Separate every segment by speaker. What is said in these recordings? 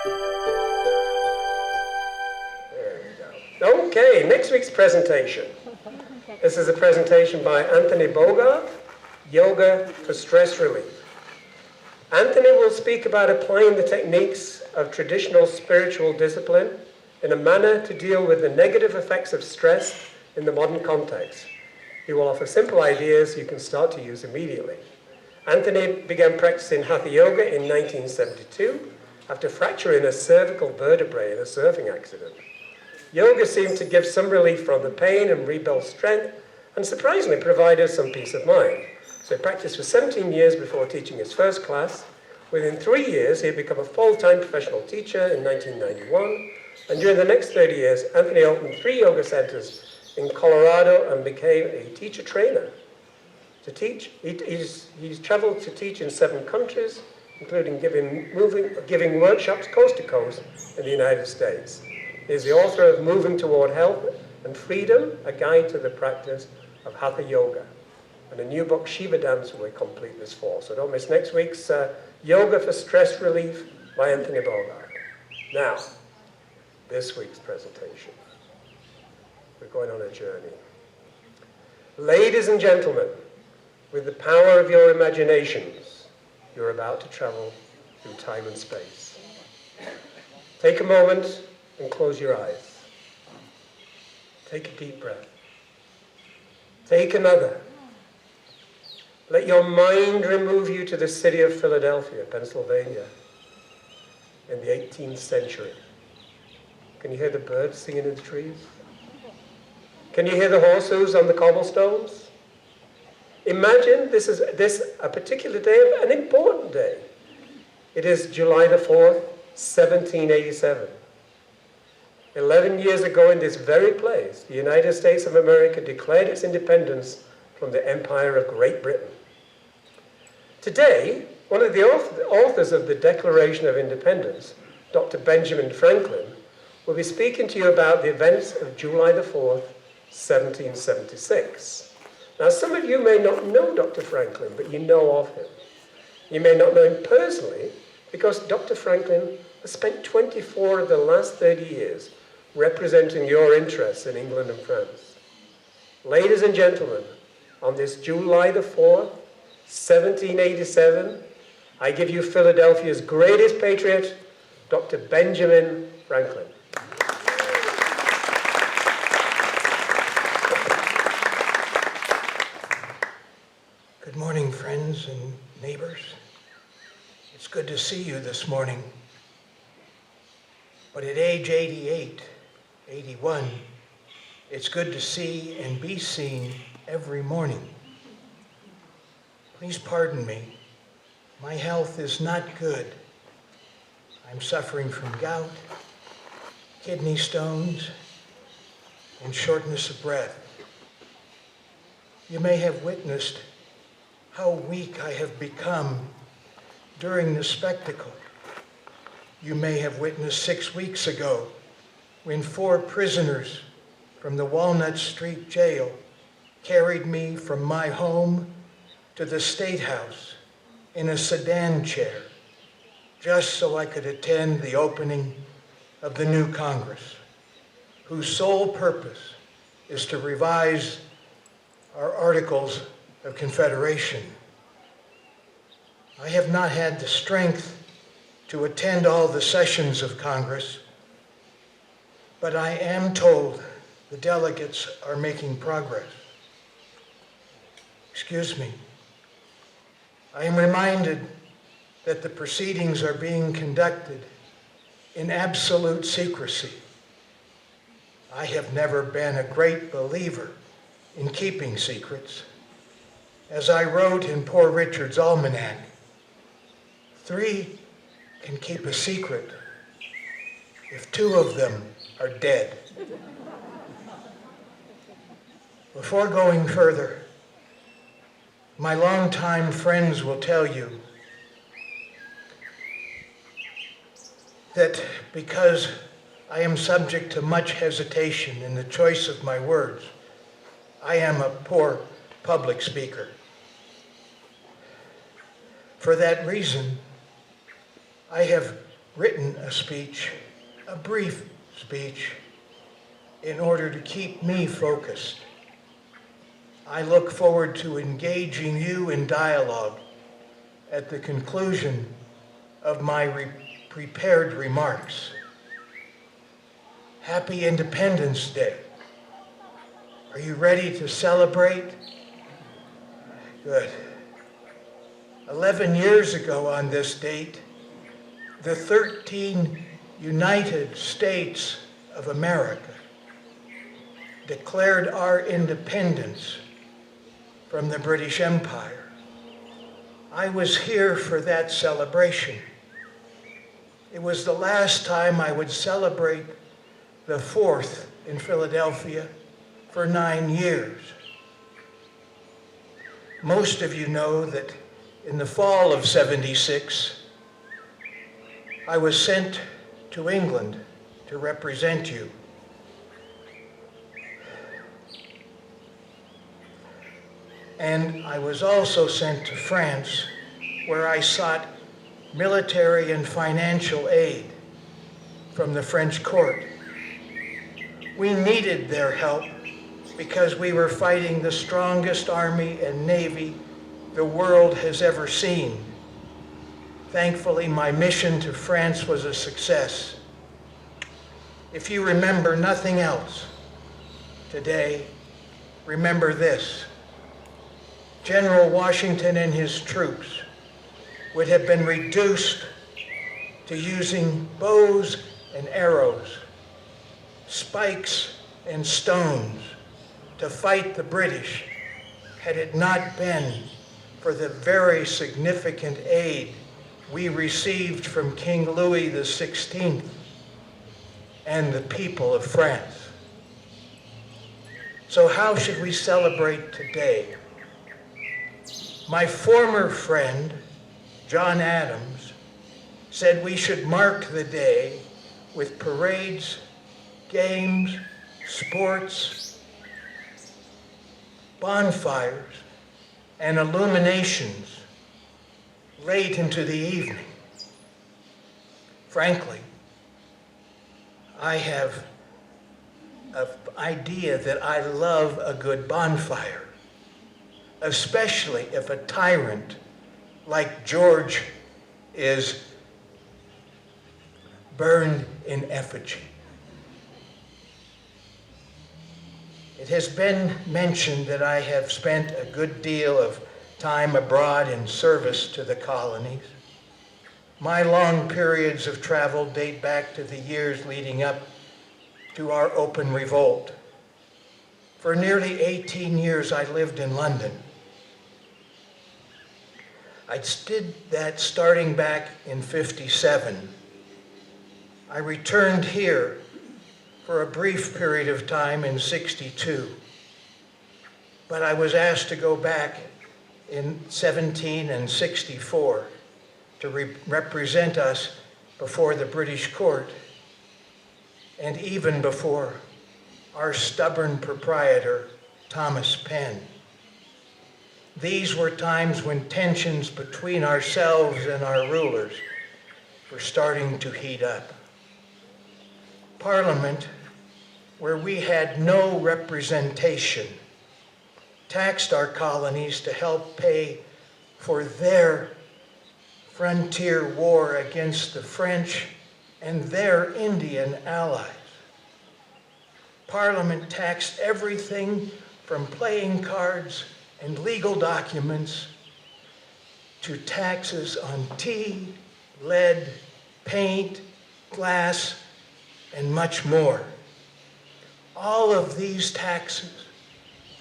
Speaker 1: There we go. Okay, next week's presentation. This is a presentation by Anthony Bogart, Yoga for Stress Relief. Anthony will speak about applying the techniques of traditional spiritual discipline in a manner to deal with the negative effects of stress in the modern context. He will offer simple ideas you can start to use immediately. Anthony began practicing Hatha Yoga in 1972 after fracturing a cervical vertebrae in a surfing accident. Yoga seemed to give some relief from the pain and rebuild strength, and surprisingly provided some peace of mind. So he practiced for 17 years before teaching his first class. Within 3 years, he had become a full-time professional teacher in 1991, and during the next 30 years, Anthony opened 3 yoga centers in Colorado and became a teacher trainer. To teach, he's traveled to teach in 7 countries, including giving workshops coast to coast in the United States. He is the author of Moving Toward Health and Freedom, a guide to the practice of Hatha Yoga, and a new book, Shiva Dance, will complete this fall. So don't miss next week's Yoga for Stress Relief by Anthony Bogart. Now, this week's presentation. We're going on a journey. Ladies and gentlemen, with the power of your imaginations, you're about to travel through time and space. Take a moment and close your eyes. Take a deep breath. Take another. Let your mind remove you to the city of Philadelphia, Pennsylvania, in the 18th century. Can you hear the birds singing in the trees? Can you hear the horse hooves on the cobblestones? Imagine this is a particular day, an important day. It is July the 4th, 1787. 11 years ago in this very place, the United States of America declared its independence from the Empire of Great Britain. Today, one of the authors of the Declaration of Independence, Dr. Benjamin Franklin, will be speaking to you about the events of July the 4th, 1776. Now, some of you may not know Dr. Franklin, but you know of him. You may not know him personally, because Dr. Franklin has spent 24 of the last 30 years representing your interests in England and France. Ladies and gentlemen, on this July the 4th, 1787, I give you Philadelphia's greatest patriot, Dr. Benjamin Franklin.
Speaker 2: Good morning, friends and neighbors. It's good to see you this morning. But at age 88, 81, it's good to see and be seen every morning. Please pardon me. My health is not good. I'm suffering from gout, kidney stones, and shortness of breath. You may have witnessed how weak I have become during the spectacle. You may have witnessed 6 weeks ago when 4 prisoners from the Walnut Street Jail carried me from my home to the State House in a sedan chair, just so I could attend the opening of the new Congress, whose sole purpose is to revise our Articles of Confederation. I have not had the strength to attend all the sessions of Congress, but I am told the delegates are making progress. Excuse me. I am reminded that the proceedings are being conducted in absolute secrecy. I have never been a great believer in keeping secrets. As I wrote in Poor Richard's Almanac, 3 can keep a secret if 2 of them are dead. Before going further, my longtime friends will tell you that because I am subject to much hesitation in the choice of my words, I am a poor public speaker. For that reason, I have written a speech, a brief speech, in order to keep me focused. I look forward to engaging you in dialogue at the conclusion of my prepared remarks. Happy Independence Day. Are you ready to celebrate? Good. 11 years ago on this date, the 13 United States of America declared our independence from the British Empire. I was here for that celebration. It was the last time I would celebrate the 4th in Philadelphia for 9 years. Most of you know that in the fall of '76, I was sent to England to represent you. And I was also sent to France, where I sought military and financial aid from the French court. We needed their help because we were fighting the strongest army and navy the world has ever seen. Thankfully, my mission to France was a success. If you remember nothing else today, remember this. General Washington and his troops would have been reduced to using bows and arrows, spikes and stones to fight the British had it not been for the very significant aid we received from King Louis XVI and the people of France. So how should we celebrate today? My former friend, John Adams, said we should mark the day with parades, games, sports, bonfires, and illuminations late into the evening. Frankly, I have an idea that I love a good bonfire, especially if a tyrant like George is burned in effigy. It has been mentioned that I have spent a good deal of time abroad in service to the colonies. My long periods of travel date back to the years leading up to our open revolt. For nearly 18 years, I lived in London. I did that starting back in '57. I returned here for a brief period of time in '62, but I was asked to go back in '17 and '64 to represent us before the British court and even before our stubborn proprietor, Thomas Penn. These were times when tensions between ourselves and our rulers were starting to heat up. Parliament, where we had no representation, taxed our colonies to help pay for their frontier war against the French and their Indian allies. Parliament taxed everything from playing cards and legal documents to taxes on tea, lead, paint, glass, and much more. All of these taxes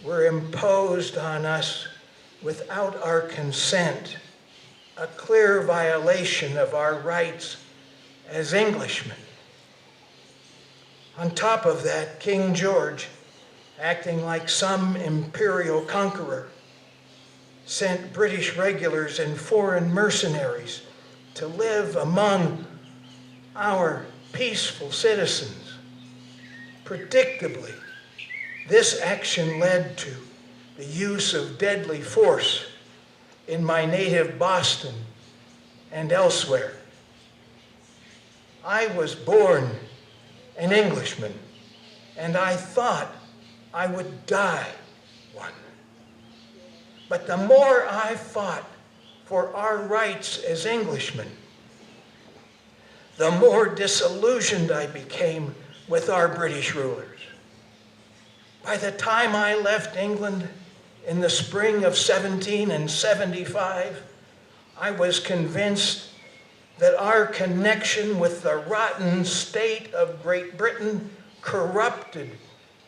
Speaker 2: were imposed on us without our consent, a clear violation of our rights as Englishmen. On top of that, King George, acting like some imperial conqueror, sent British regulars and foreign mercenaries to live among our peaceful citizens. Predictably, this action led to the use of deadly force in my native Boston and elsewhere. I was born an Englishman, and I thought I would die one. But the more I fought for our rights as Englishmen, the more disillusioned I became with our British rulers. By the time I left England in the spring of 1775, I was convinced that our connection with the rotten state of Great Britain corrupted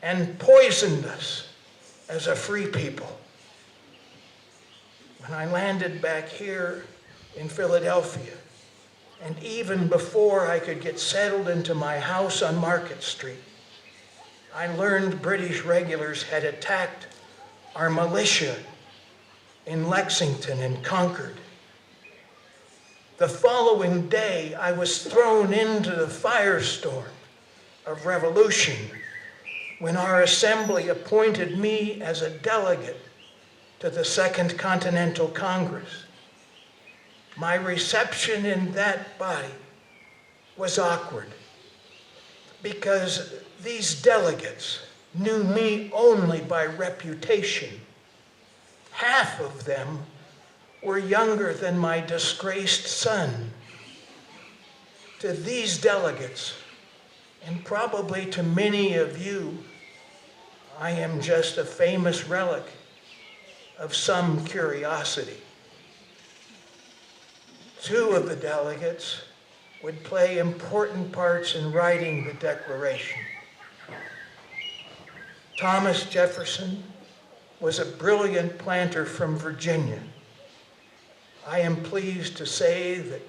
Speaker 2: and poisoned us as a free people. When I landed back here in Philadelphia, and even before I could get settled into my house on Market Street, I learned British regulars had attacked our militia in Lexington and Concord. The following day, I was thrown into the firestorm of revolution when our assembly appointed me as a delegate to the Second Continental Congress. My reception in that body was awkward because these delegates knew me only by reputation. Half of them were younger than my disgraced son. To these delegates, and probably to many of you, I am just a famous relic of some curiosity. Two of the delegates would play important parts in writing the Declaration. Thomas Jefferson was a brilliant planter from Virginia. I am pleased to say that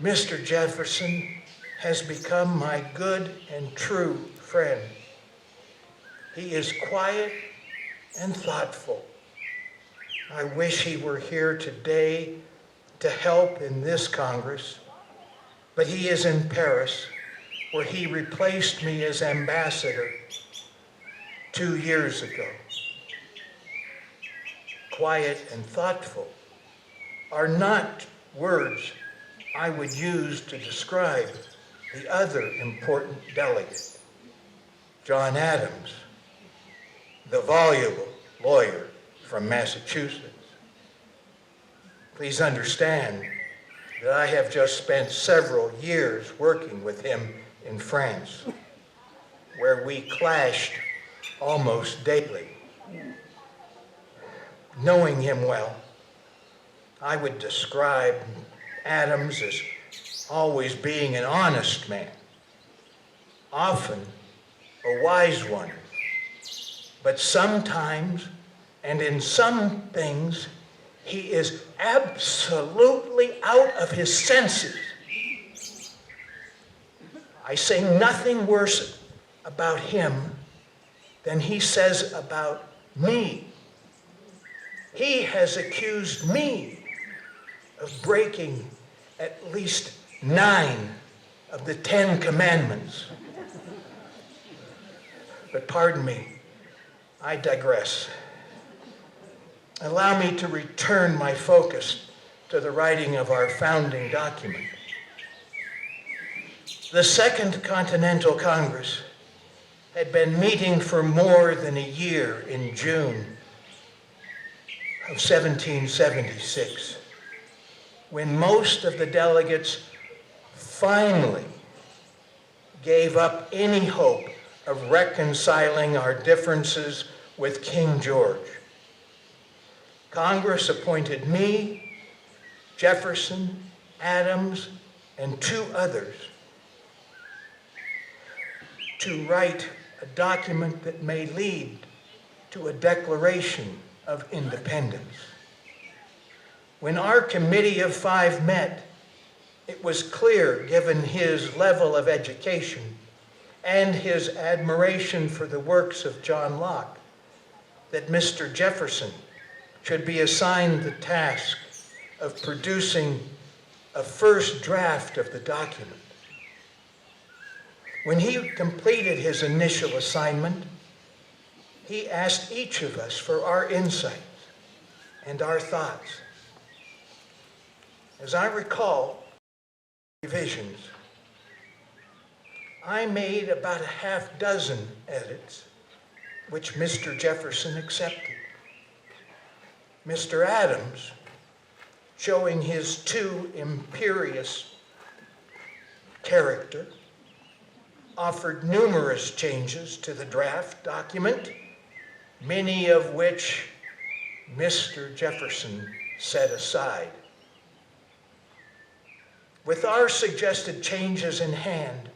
Speaker 2: Mr. Jefferson has become my good and true friend. He is quiet and thoughtful. I wish he were here today to help in this Congress, but he is in Paris, where he replaced me as ambassador 2 years ago. Quiet and thoughtful are not words I would use to describe the other important delegate, John Adams, the voluble lawyer from Massachusetts. Please understand that I have just spent several years working with him in France, where we clashed almost daily. Knowing him well, I would describe Adams as always being an honest man, often a wise one, but sometimes, and in some things, he is absolutely out of his senses. I say nothing worse about him than he says about me. He has accused me of breaking at least 9 of the 10 commandments. But pardon me, I digress. Allow me to return my focus to the writing of our founding document. The Second Continental Congress had been meeting for more than a year in June of 1776, when most of the delegates finally gave up any hope of reconciling our differences with King George. Congress appointed me, Jefferson, Adams, and 2 others to write a document that may lead to a Declaration of Independence. When our committee of 5 met, it was clear, given his level of education and his admiration for the works of John Locke, that Mr. Jefferson should be assigned the task of producing a first draft of the document. When he completed his initial assignment, he asked each of us for our insights and our thoughts. As I recall, revisions, I made about a half dozen edits, which Mr. Jefferson accepted. Mr. Adams, showing his too imperious character, offered numerous changes to the draft document, many of which Mr. Jefferson set aside. With our suggested changes in hand,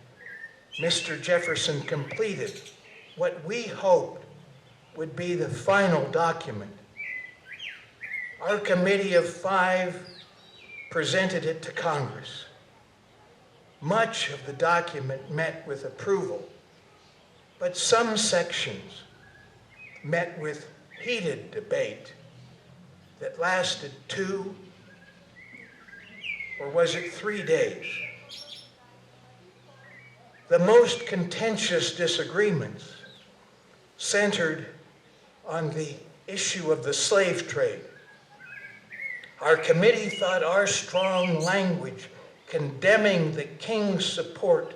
Speaker 2: Mr. Jefferson completed what we hoped would be the final document. Our committee of 5 presented it to Congress. Much of the document met with approval, but some sections met with heated debate that lasted 2 or was it 3 days? The most contentious disagreements centered on the issue of the slave trade. Our committee thought our strong language condemning the king's support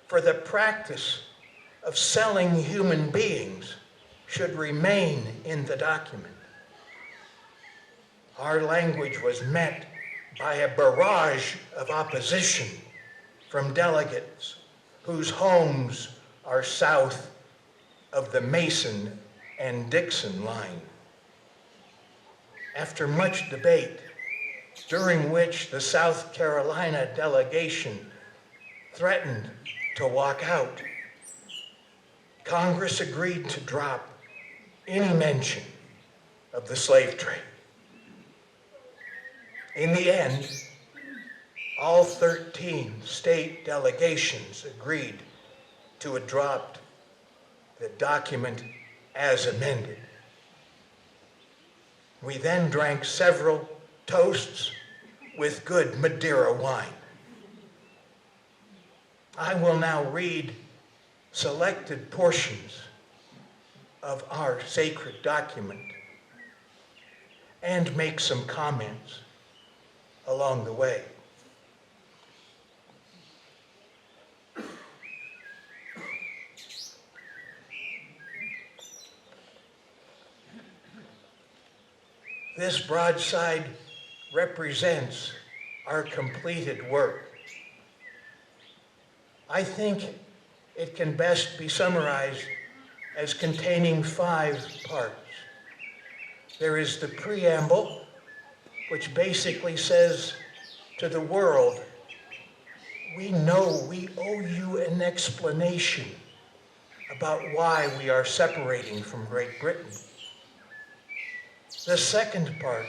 Speaker 2: for the practice of selling human beings should remain in the document. Our language was met by a barrage of opposition from delegates whose homes are south of the Mason and Dixon line. After much debate, during which the South Carolina delegation threatened to walk out, Congress agreed to drop any mention of the slave trade. In the end, all 13 state delegations agreed to adopt the document as amended. We then drank several toasts with good Madeira wine. I will now read selected portions of our sacred document and make some comments along the way. This broadside represents our completed work. I think it can best be summarized as containing 5 parts. There is the preamble, which basically says to the world, we know we owe you an explanation about why we are separating from Great Britain. The second part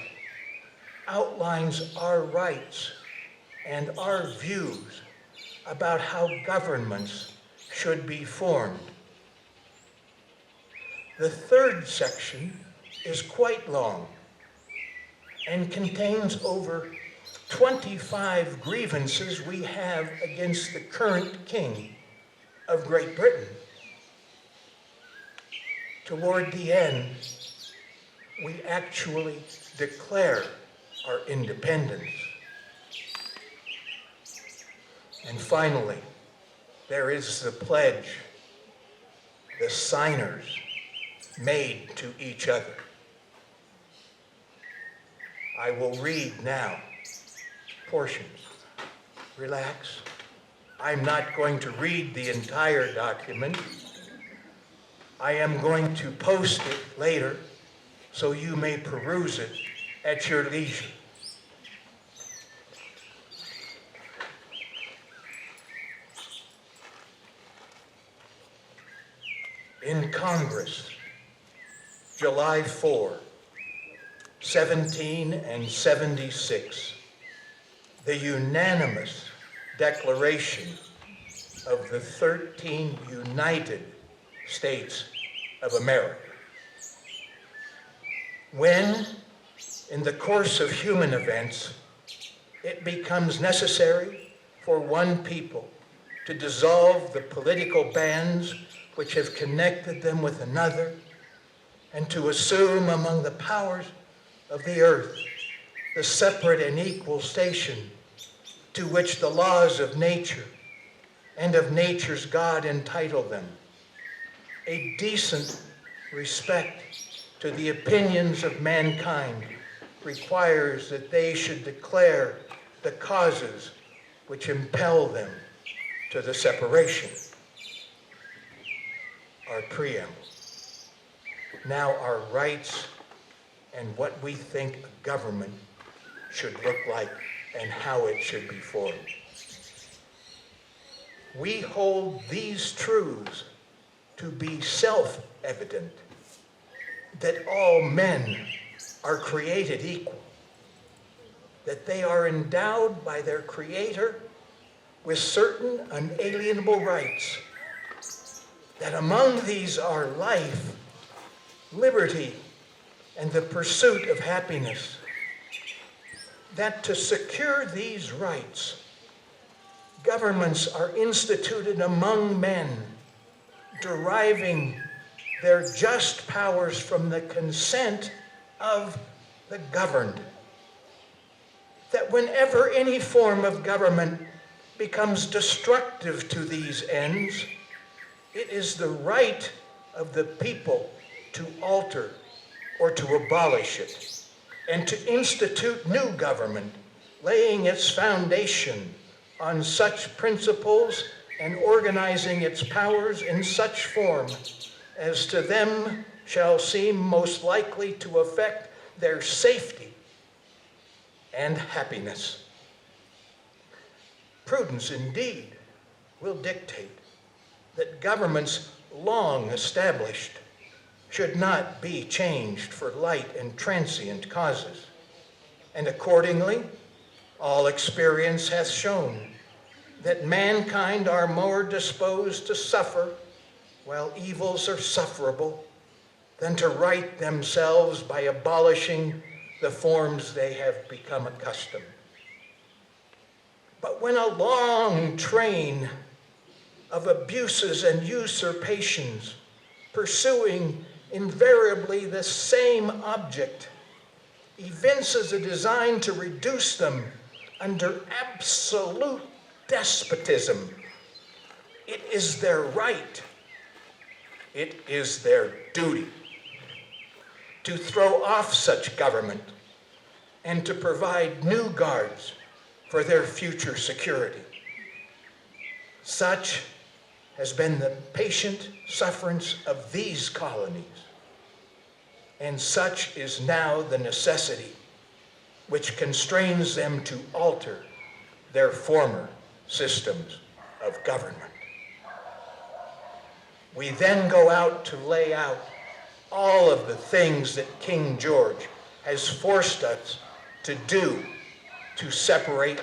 Speaker 2: outlines our rights and our views about how governments should be formed. The third section is quite long and contains over 25 grievances we have against the current king of Great Britain. Toward the end, we actually declare our independence. And finally, there is the pledge the signers made to each other. I will read now portions. Relax. I'm not going to read the entire document. I am going to post it later so you may peruse it at your leisure. In Congress, July 4, 1776, the unanimous declaration of the 13 United States of America. When, in the course of human events, it becomes necessary for one people to dissolve the political bands which have connected them with another, and to assume among the powers of the earth the separate and equal station to which the laws of nature and of nature's God entitle them. A decent respect to the opinions of mankind requires that they should declare the causes which impel them to the separation. Our preamble. Now our rights and what we think a government should look like and how it should be formed. We hold these truths to be self-evident, that all men are created equal, that they are endowed by their Creator with certain unalienable rights, that among these are life, liberty, and the pursuit of happiness, that to secure these rights, governments are instituted among men, deriving their just powers from the consent of the governed. That whenever any form of government becomes destructive to these ends, it is the right of the people to alter or to abolish it, and to institute new government, laying its foundation on such principles and organizing its powers in such form as to them shall seem most likely to affect their safety and happiness. Prudence, indeed, will dictate that governments long established should not be changed for light and transient causes. And accordingly, all experience hath shown that mankind are more disposed to suffer while evils are sufferable than to right themselves by abolishing the forms they have become accustomed. But when a long train of abuses and usurpations pursuing invariably the same object evinces a design to reduce them under absolute despotism, it is their right, it is their duty to throw off such government and to provide new guards for their future security. Such has been the patient sufferance of these colonies, and such is now the necessity which constrains them to alter their former systems of government. We then go out to lay out all of the things that King George has forced us to do to separate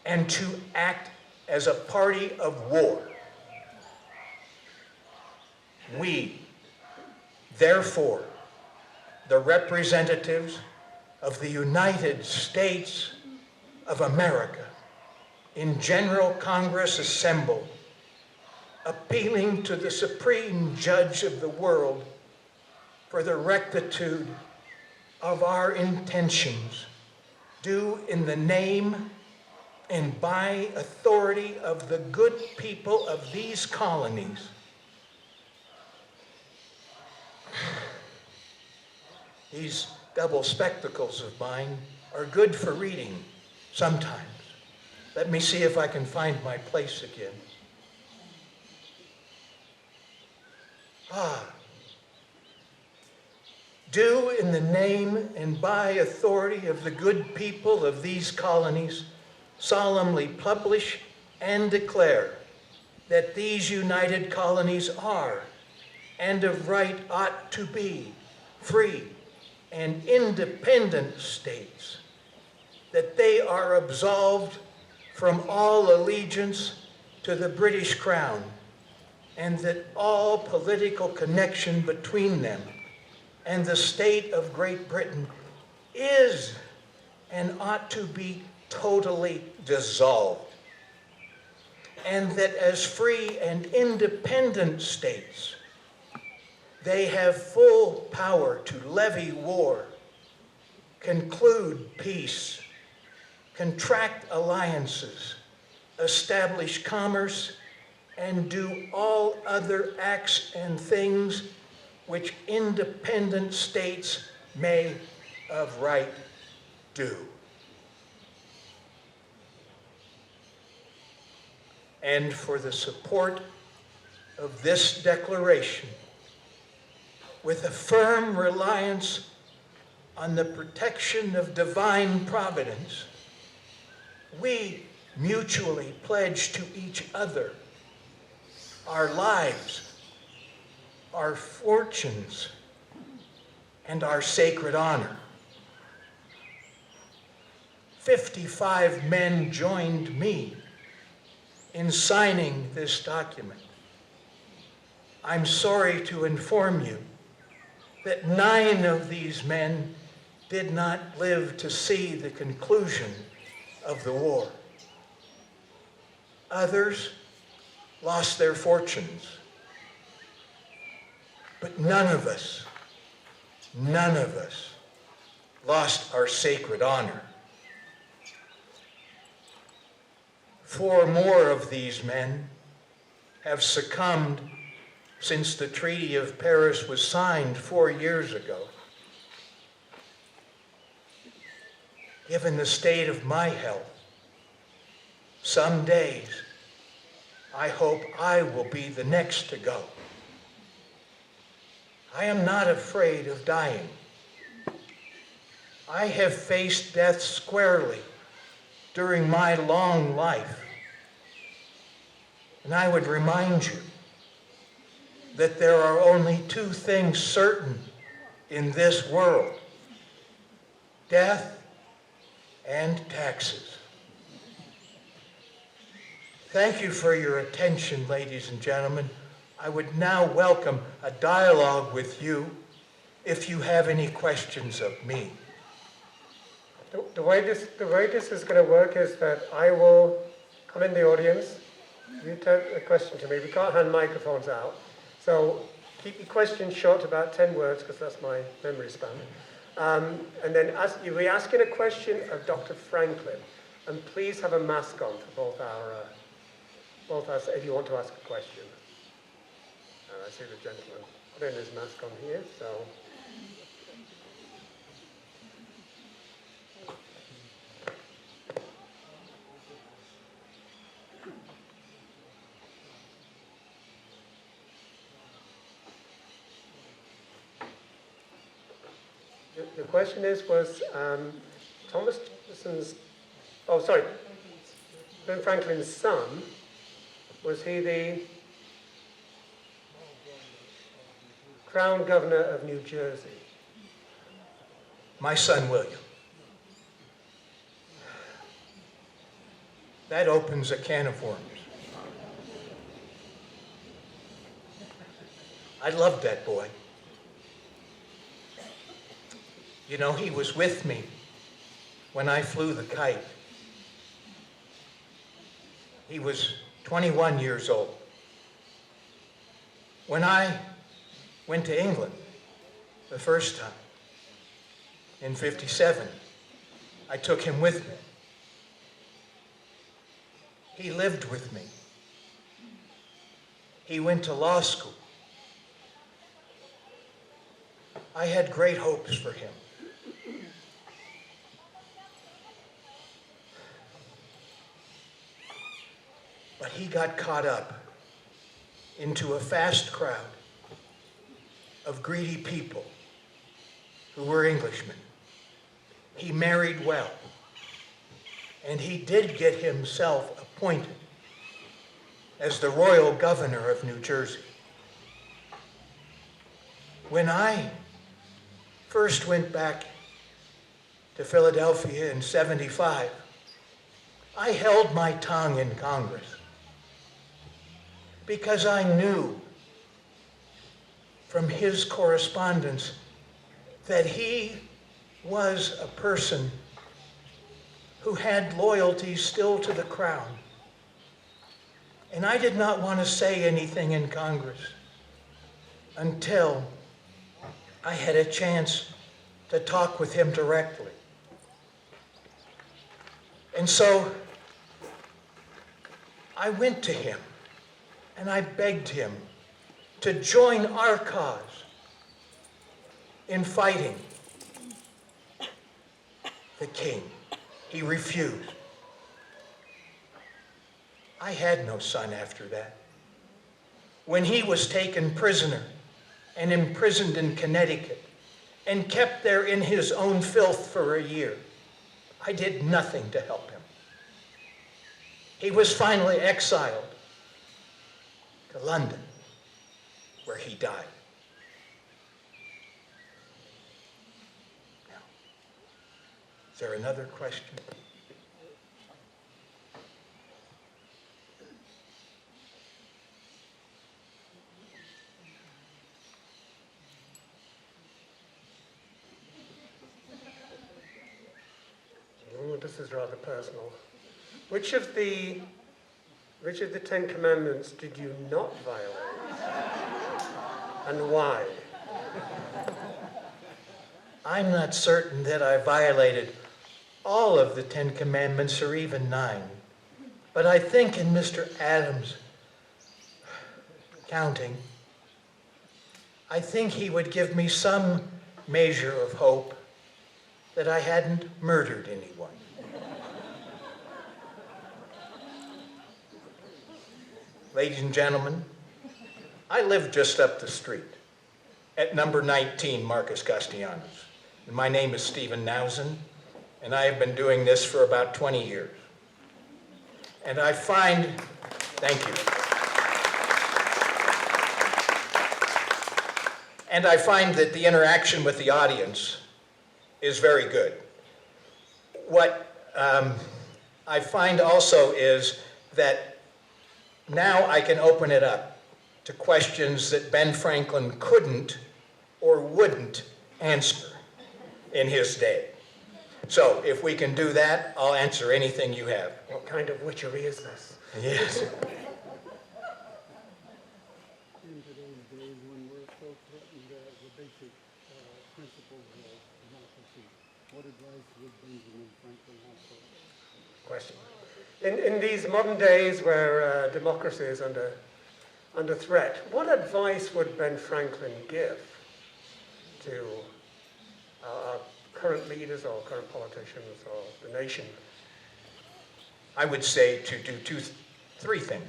Speaker 2: and to act as a party of war. We, therefore, the representatives of the United States of America, in General Congress assembled, appealing to the Supreme Judge of the world for the rectitude of our intentions, do in the name and by authority of the good people of these colonies. These double spectacles of mine are good for reading sometimes. Let me see if I can find my place again. Do in the name and by authority of the good people of these colonies solemnly publish and declare that these united colonies are, and of right ought to be, free and independent states, that they are absolved from all allegiance to the British Crown, and that all political connection between them and the state of Great Britain is and ought to be totally dissolved, and that as free and independent states, they have full power to levy war, conclude peace, contract alliances, establish commerce, and do all other acts and things which independent states may of right do. And for the support of this declaration, with a firm reliance on the protection of divine providence, we mutually pledge to each other our lives, our fortunes, and our sacred honor. 55 men joined me in signing this document. I'm sorry to inform you that 9 of these men did not live to see the conclusion of the war. Others lost their fortunes. But none of us lost our sacred honor. 4 more of these men have succumbed since the Treaty of Paris was signed 4 years ago. Given the state of my health, some days I hope I will be the next to go. I am not afraid of dying. I have faced death squarely during my long life. And I would remind you that there are only 2 things certain in this world: death and taxes. Thank you for your attention, ladies and gentlemen. I would now welcome a dialogue with you if you have any questions of me.
Speaker 1: The way this is going to work is that I will come in the audience. You turn a question to me. We can't hand microphones out. So keep your questions short, about 10 words, because that's my memory span. And then you'll be asking a question of Dr. Franklin. And please have a mask on for both us if you want to ask a question. I see the gentleman putting his mask on here, so. The question was Thomas Jefferson's, Ben Franklin's son, was he the Crown Governor of New Jersey?
Speaker 2: My son, William. That opens a can of worms. I loved that boy. You know, he was with me when I flew the kite. He was 21 years old. When I went to England the first time in '57, I took him with me. He lived with me. He went to law school. I had great hopes for him. But he got caught up into a fast crowd of greedy people who were Englishmen. He married well, and he did get himself appointed as the royal governor of New Jersey. When I first went back to Philadelphia in '75, I held my tongue in Congress because I knew from his correspondence that he was a person who had loyalty still to the crown. And I did not want to say anything in Congress until I had a chance to talk with him directly. And so I went to him and I begged him to join our cause in fighting the king. He refused. I had no son after that. When he was taken prisoner and imprisoned in Connecticut and kept there in his own filth for a year, I did nothing to help him. He was finally exiled to London, where he died. Now, is there another question?
Speaker 1: Oh, this is rather personal. Which of the 10 Commandments did you not violate? And why?
Speaker 2: I'm not certain that I violated all of the 10 Commandments or even 9. But I think in Mr. Adams' counting, I think he would give me some measure of hope that I hadn't murdered anyone. Ladies and gentlemen, I live just up the street at number 19 Marcus Castellanos. And my name is Stephen Nousen, and I have been doing this for about 20 years. And I find, thank you. And I find that the interaction with the audience is very good. What I find also is that now I can open it up to questions that Ben Franklin couldn't or wouldn't answer in his day. So if we can do that, I'll answer anything you have.
Speaker 1: What kind of witchery is this?
Speaker 2: Yes.
Speaker 3: In today's days when we're so threatened the basic principles of democracy, what advice would Benjamin Franklin have for us?
Speaker 1: Question. In these modern days where democracy is under threat, what advice would Ben Franklin give to our current leaders or current politicians or the nation?
Speaker 2: I would say to do three things.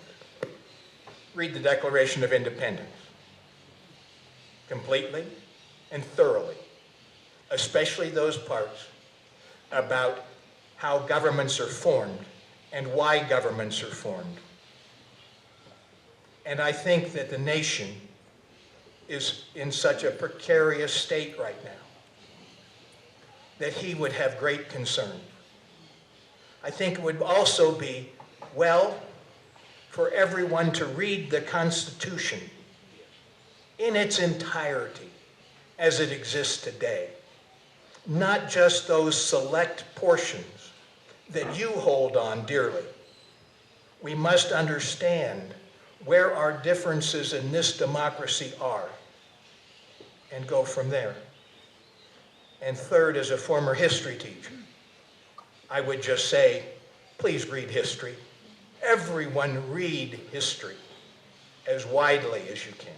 Speaker 2: Read the Declaration of Independence completely and thoroughly, especially those parts about how governments are formed and why governments are formed. And I think that the nation is in such a precarious state right now that he would have great concern. I think it would also be well for everyone to read the Constitution in its entirety as it exists today, not just those select portions that you hold on dearly. We must understand where our differences in this democracy are and go from there. And third, as a former history teacher, I would just say, please read history. Everyone read history as widely as you can.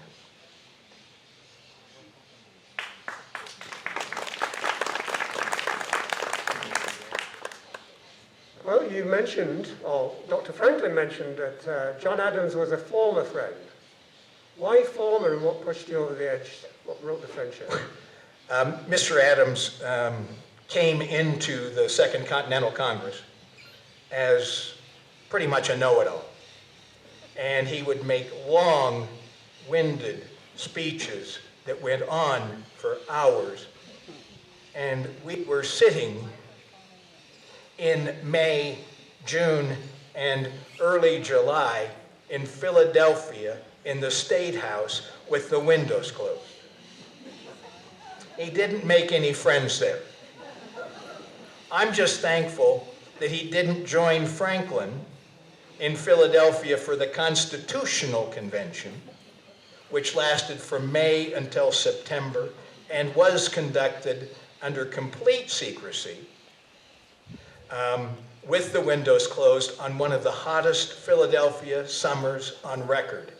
Speaker 1: Well, you mentioned, or Dr. Franklin mentioned, that John Adams was a former friend. Why former, and what pushed you over the edge? What broke the friendship?
Speaker 2: Mr. Adams came into the Second Continental Congress as pretty much a know-it-all. And he would make long-winded speeches that went on for hours. And we were sitting in May, June, and early July in Philadelphia in the State House with the windows closed. He didn't make any friends there. I'm just thankful that he didn't join Franklin in Philadelphia for the Constitutional Convention, which lasted from May until September and was conducted under complete secrecy, with the windows closed on one of the hottest Philadelphia summers on record.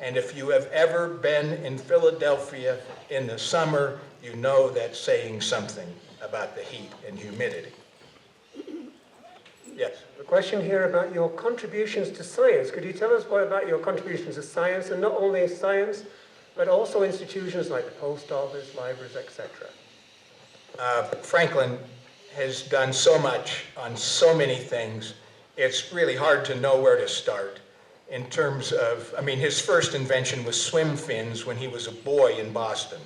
Speaker 2: And if you have ever been in Philadelphia in the summer, you know that's saying something about the heat and humidity. Yes?
Speaker 1: A question here about your contributions to science. Could you tell us more about your contributions to science, and not only science, but also institutions like the post office, libraries, etc.?
Speaker 2: Franklin has done so much on so many things, it's really hard to know where to start. In terms of, I mean, his first invention was swim fins when he was a boy in Boston.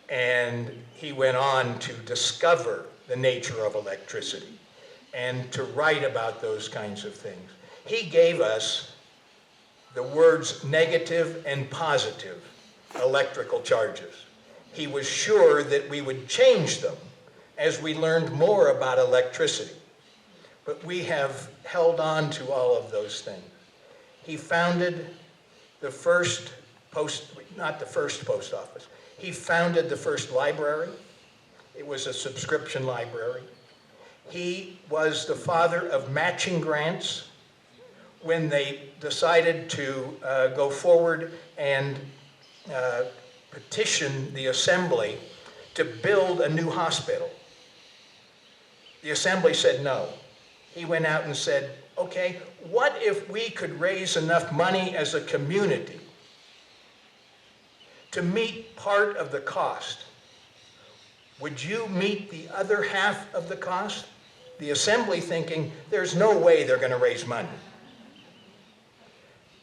Speaker 2: And he went on to discover the nature of electricity and to write about those kinds of things. He gave us the words negative and positive electrical charges. He was sure that we would change them as we learned more about electricity. But we have held on to all of those things. He founded the first not the first post office. He founded the first library. It was a subscription library. He was the father of matching grants when they decided to go forward and petition the Assembly to build a new hospital. The Assembly said no. He went out and said, okay, what if we could raise enough money as a community to meet part of the cost? Would you meet the other half of the cost? The Assembly, thinking there's no way they're going to raise money,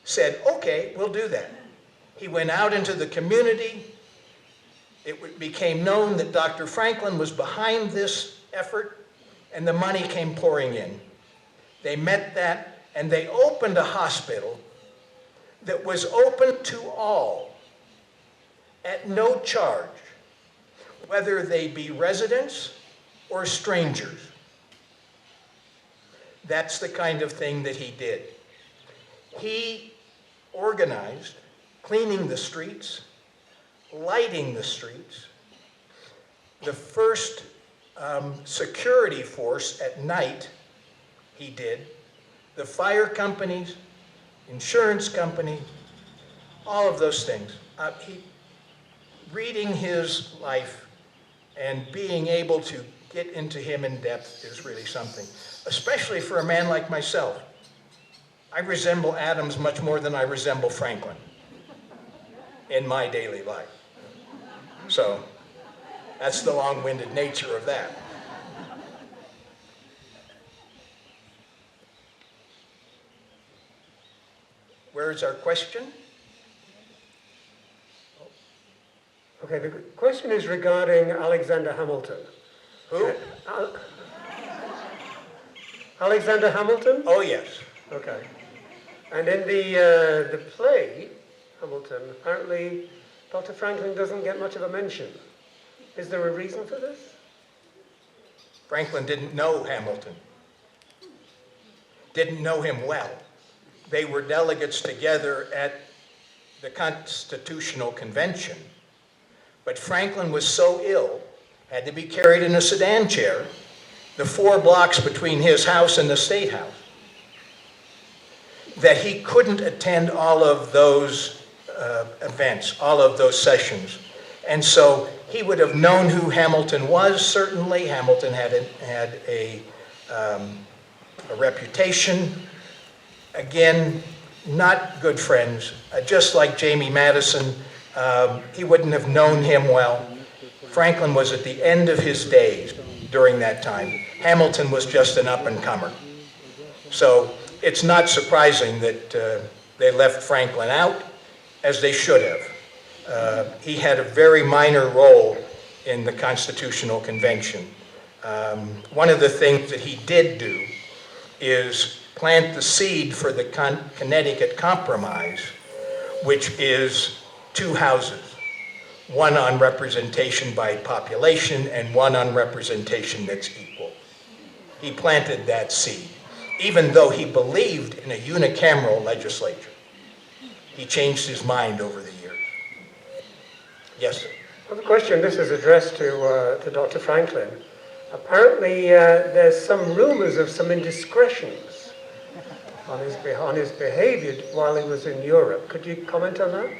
Speaker 2: said, okay, we'll do that. He went out into the community. It became known that Dr. Franklin was behind this effort, and the money came pouring in. They met that, and they opened a hospital that was open to all at no charge, whether they be residents or strangers. That's the kind of thing that he did. He organized cleaning the streets, lighting the streets, the first security force at night he did, the fire companies, insurance company, all of those things. Reading his life and being able to get into him in depth is really something, especially for a man like myself. I resemble Adams much more than I resemble Franklin in my daily life. So that's the long-winded nature of that. Where's our question?
Speaker 1: Okay, the question is regarding Alexander Hamilton.
Speaker 2: Who?
Speaker 1: Alexander Hamilton?
Speaker 2: Oh, yes.
Speaker 1: Okay. And in the play, Hamilton, apparently Dr. Franklin doesn't get much of a mention. Is there a reason for this?
Speaker 2: Franklin didn't know Hamilton. Didn't know him well. They were delegates together at the Constitutional Convention. But Franklin was so ill, had to be carried in a sedan chair, the 4 blocks between his house and the State House, that he couldn't attend all of those events, all of those sessions. And so he would have known who Hamilton was, certainly. Hamilton had a reputation. Again, not good friends. Just like Jamie Madison, he wouldn't have known him well. Franklin was at the end of his days during that time. Hamilton was just an up-and-comer. So it's not surprising that they left Franklin out, as they should have. He had a very minor role in the Constitutional Convention. One of the things that he did do is plant the seed for the Connecticut Compromise, which is 2 houses, one on representation by population and one on representation that's equal. He planted that seed, even though he believed in a unicameral legislature. He changed his mind over the years. Yes, sir.
Speaker 1: Well, the question, this is addressed to Dr. Franklin. Apparently, there's some rumors of some indiscretions on his behavior while he was in Europe. Could you comment on that?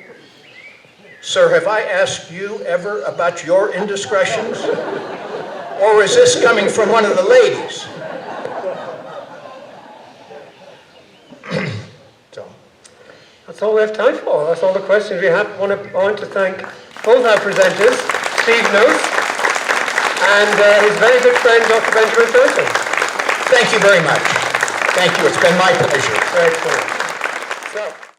Speaker 2: Sir, have I asked you ever about your indiscretions? Or is this coming from one of the ladies? So,
Speaker 1: that's all we have time for. That's all the questions we have. I want to thank both our presenters, Steve Nousen and his very good friend, Dr. Benjamin Thurston.
Speaker 2: thank you very much. Thank you. It's been my pleasure.
Speaker 1: Excellent. So.